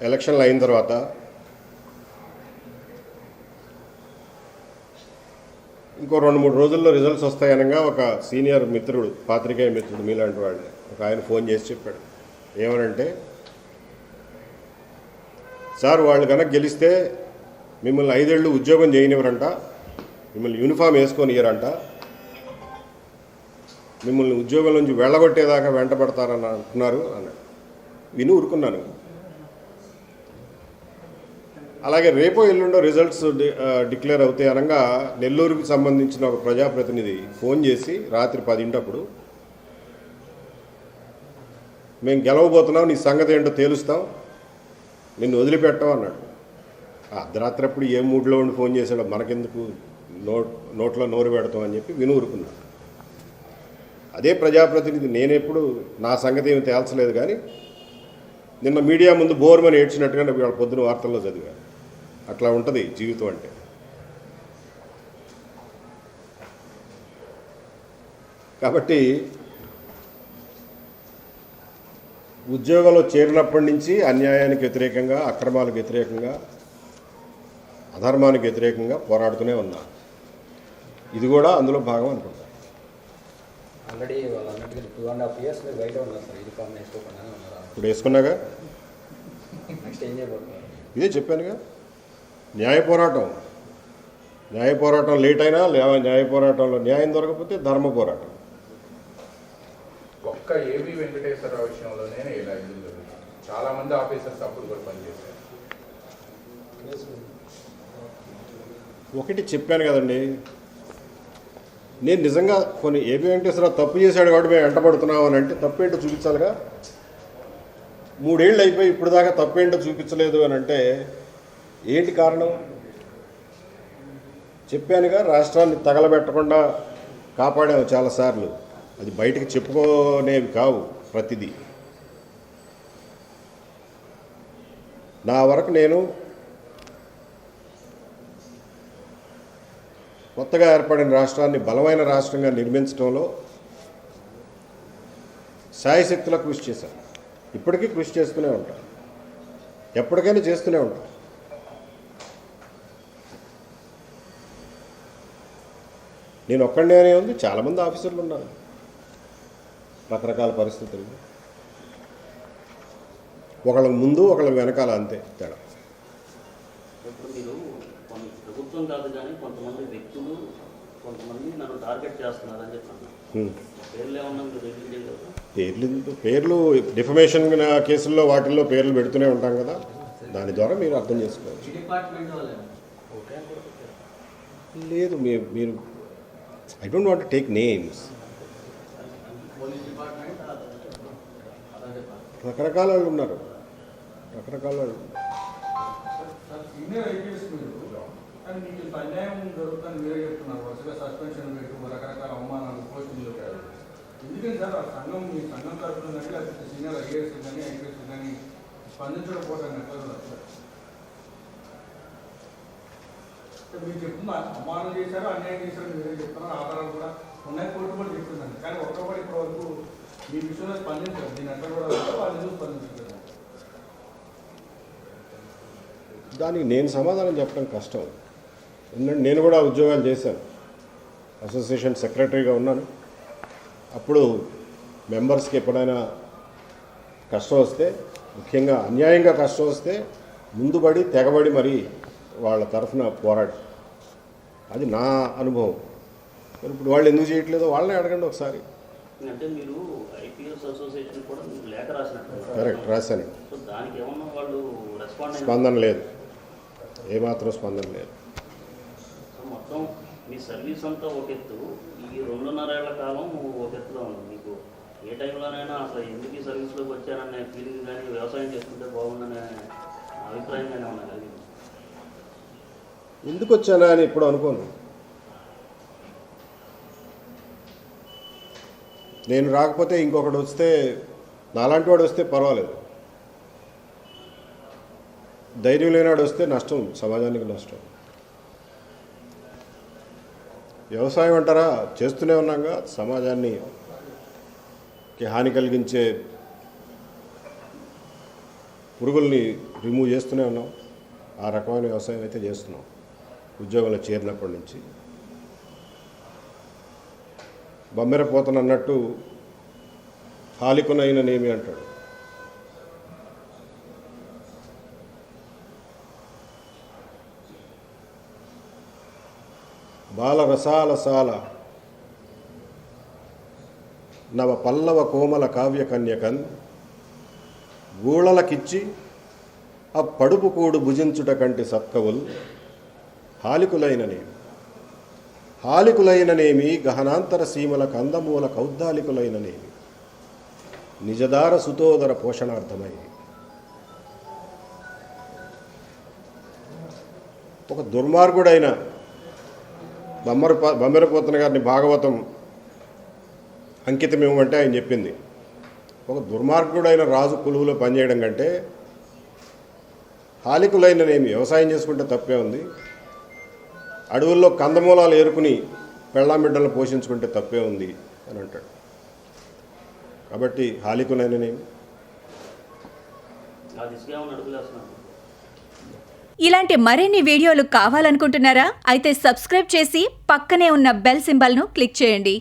ఎలక్షన్లు అయిన తర్వాత ఇంకో 2-3 రోజుల్లో రిజల్ట్స్ వస్తాయనగా ఒక సీనియర్ మిత్రుడు, పాత్రికేయ మిత్రుడు మీలాంటి వాడిని ఒక ఆయన ఫోన్ చేసి చెప్పాడు. ఏమనంటే, సార్ వాళ్ళు కనుక గెలిస్తే మిమ్మల్ని 5 ఏళ్ళు ఉద్యోగం చేయనివ్వరంట, మిమ్మల్ని యూనిఫామ్ వేసుకొని ఇయ్యరంట, మిమ్మల్ని ఉద్యోగం నుంచి వెళ్ళగొట్టేదాకా వెంటబడతారని అంటున్నారు అన్నాడు. విని ఊరుకున్నాను. అలాగే రేపో ఎల్లుండో రిజల్ట్స్ డిక్లేర్ అవుతాయి అనగా నెల్లూరుకి సంబంధించిన ఒక ప్రజాప్రతినిధి ఫోన్ చేసి రాత్రి 10 మేము గెలవబోతున్నాం, నీ సంగతి ఏంటో తేలుస్తాం, నిన్ను వదిలిపెట్టాం అన్నాడు. అర్ధరాత్రి అప్పుడు ఏ మూడ్లో ఉండి ఫోన్ చేశాడో మనకెందుకు నోట్లో నోరు పెడతాం అని చెప్పి విని ఊరుకున్నాడు. అదే ప్రజాప్రతినిధి నేనెప్పుడు నా సంగతి ఏమి తేల్చలేదు, కానీ నిన్న మీడియా ముందు బోర్మని ఏడ్చినట్టుగా వాళ్ళ పొద్దున వార్తల్లో చదివాను. అట్లా ఉంటుంది జీవితం అంటే. కాబట్టి ఉద్యోగంలో చేరినప్పటి నుంచి అన్యాయానికి వ్యతిరేకంగా, అక్రమాలకు వ్యతిరేకంగా, అధర్మానికి వ్యతిరేకంగా పోరాడుతూనే ఉన్నా. ఇది కూడా అందులో భాగం అనుకుంటా. ఆల్రెడీ వాళ్ళు అన్నట్టుగా 2.5 years బయట ఉన్నారు సార్, యూనిఫామ్ వేసుకోకుండా ఉన్నారు. ఇప్పుడు వేసుకున్నాగా నెక్స్ట్ ఏం చేయబోతున్నారు? ఇదే చెప్పానుగా, న్యాయ పోరాటం లేట్ అయినా న్యాయ పోరాటంలో న్యాయం దొరకకపోతే ధర్మ పోరాటం. ఒక్క ఏబి వెంకటేశ్వరరావు విషయంలోనే ఇలా ఎందుకు జరుగుతుంది? చాలా మంది ఆఫీసర్స్ అప్పుడు కూడా పనిచేశారు. ఒకటి చెప్పాను కదండి, నేను నిజంగా కొన్ని ఏబి వెంకటేశ్వరరావు తప్పు చేశాడు కాబట్టి మేము వెంటబడుతున్నాం అని అంటే తప్పేంటో చూపించాలిగా. 3 ఏళ్ళు అయిపోయి ఇప్పుడు దాకా తప్పేంటో చూపించలేదు అని అంటే ఏంటి కారణం? చెప్పానుగా, రాష్ట్రాన్ని తగలబెట్టకుండా కాపాడాము చాలాసార్లు. అది బయటికి చెప్పుకోనేవి కావు ప్రతిదీ. నా వరకు నేను కొత్తగా ఏర్పడిన రాష్ట్రాన్ని బలమైన రాష్ట్రంగా నిర్మించడంలో శాయశక్తులా కృషి చేశాను. ఇప్పటికీ కృషి చేస్తూనే ఉంటాను, ఎప్పటికైనా చేస్తూనే ఉంటాను. నేను ఒక్కడనే ఉంది, చాలామంది ఆఫీసర్లు ఉన్నారు, రకరకాల పరిస్థితులు, ఒకళ్ళ ముందు ఒకళ్ళ వెనకాల, అంతే తేడా. ఇప్పుడు మీరు ప్రభుత్వం కాదు కానీ కొంతమంది వ్యక్తులు కొంతమంది నన్ను టార్గెట్ చేస్తున్నారని చెప్పి పేర్లు ఏమన్నా మీరు రిలీజ్ చేయగలరా? పేర్లు డిఫమేషన్ కేసుల్లో వాటిల్లో పేర్లు పెడుతూనే ఉంటాం కదా, దాని ద్వారా మీరు అర్థం చేసుకోవచ్చు. లేదు, మీరు I don't want to take names. రకరకాల వాళ్ళు ఉన్నారు, రకరకాల వాళ్ళు. కానీ మీకు అన్యాయం జరుగుతుందని మీరే చెప్తున్నారు. వరుసగా సస్పెన్షన్ పెట్టు, రకరకాల అవమానాలు, పోస్టింగ్లు కాదు. ఎందుకని సార్ ఆ సంఘం, మీ సంఘం తరఫున కానీ లేకపోతే సీనియర్ ఐఏఎస్ కానీ ఐపీఎస్ కానీ స్పందించకపోవడానికి ఎట్లా సార్? మీరు చెప్తున్నా అవమానం చేశారు, అన్యాయం చేశారు, మీరే చెప్తున్నారు, ఆధారాలు కూడా ఉన్నాయి, కోర్టు కూడా చెప్తున్నాను. కానీ ఒక్కబడి ఇప్పటి వరకు మీ విషయంలో స్పందించారు. దీని ఎట్లా కూడా వాళ్ళు ఎందుకు స్పందించలేదు? దానికి నేను సమాధానం చెప్పడం కష్టం. ఎందుకంటే నేను కూడా ఉద్యోగాలు చేశాను, అసోసియేషన్ సెక్రటరీగా ఉన్నాను. అప్పుడు మెంబర్స్కి ఎప్పుడైనా కష్టం వస్తే, ముఖ్యంగా అన్యాయంగా కష్టం వస్తే ముందుబడి తెగబడి మరీ వాళ్ళ తరఫున పోరాడి, అది నా అనుభవం. ఇప్పుడు వాళ్ళు ఎందుకు చేయట్లేదో వాళ్ళనే అడగండి ఒకసారి. అంటే మీరు ఐపీఎస్ అసోసియేషన్ కూడా లేఖ రాసినట్టు? కరెక్ట్, రాశాను. సో దానికి ఏమన్నా వాళ్ళు రెస్పాండ్? స్పందన లేదు, ఏమాత్రం స్పందన లేదు. సో మొత్తం మీ సర్వీస్ అంతా ఒక ఎత్తు, ఈ 2.5 ఏళ్ల కాలం ఒక ఎత్తులో ఉంది. మీకు ఏ టైంలోనైనా అసలు ఎందుకు ఈ సర్వీస్లోకి వచ్చాననే ఫీలింగ్ కానీ, వ్యవసాయం చేసుకుంటే బాగుందనే అభిప్రాయం కానీ ఉన్నా కలిగింది? ఎందుకు వచ్చానా అని ఇప్పుడు అనుకోను. నేను రాకపోతే ఇంకొకటి వస్తే, నాలాంటి వాడు వస్తే పర్వాలేదు, ధైర్యం లేనివాడు వస్తే నష్టం, సమాజానికి నష్టం. వ్యవసాయం అంటారా, చేస్తూనే ఉన్నాగా, సమాజానికి హాని కలిగించే పురుగుల్ని రిమూవ్ చేస్తూనే ఉన్నాం. ఆ రకమైన వ్యవసాయం అయితే చేస్తున్నాం ఉద్యోగంలో చేరినప్పటి నుంచి. బమ్మెరపోతను అన్నట్టు హాలికునైననేమి అంటాడు. బాలరసాలసాల నవ పల్లవ కోమల కావ్య కన్యకన్ గూళలకిచ్చి ఆ పడుపు కూడు భుజించుట కంటి సత్కవుల్ హాలికులైననేమి గహనాంతర సీమల కందమూల కౌద్దాలికులైననేమి నిజదార సుతోదర పోషణార్థమై. ఒక దుర్మార్గుడైన బమ్మెరపోతన గారిని భాగవతం అంకితం ఇవ్వమంటే ఆయన చెప్పింది, ఒక దుర్మార్గుడైన రాజు కొలువులో పనిచేయడం కంటే హాలికులైననేమి వ్యవసాయం చేసుకుంటే తప్పే ఉంది, అడవుల్లో కందమూలాలు ఏరుకుని పెళ్ళాం బిడ్డలను పోషించుకుంటే తప్పే ఉంది అని అంటాడు. కాబట్టి హాలికులైననేమి ఆ దిశగా ఏమైనా అడుగులేస్తున్నాను. ఇలాంటి మరిన్ని వీడియోలు కావాలనుకుంటున్నారా? అయితే సబ్స్క్రైబ్ చేసి పక్కనే ఉన్న బెల్ సింబల్ను క్లిక్ చేయండి.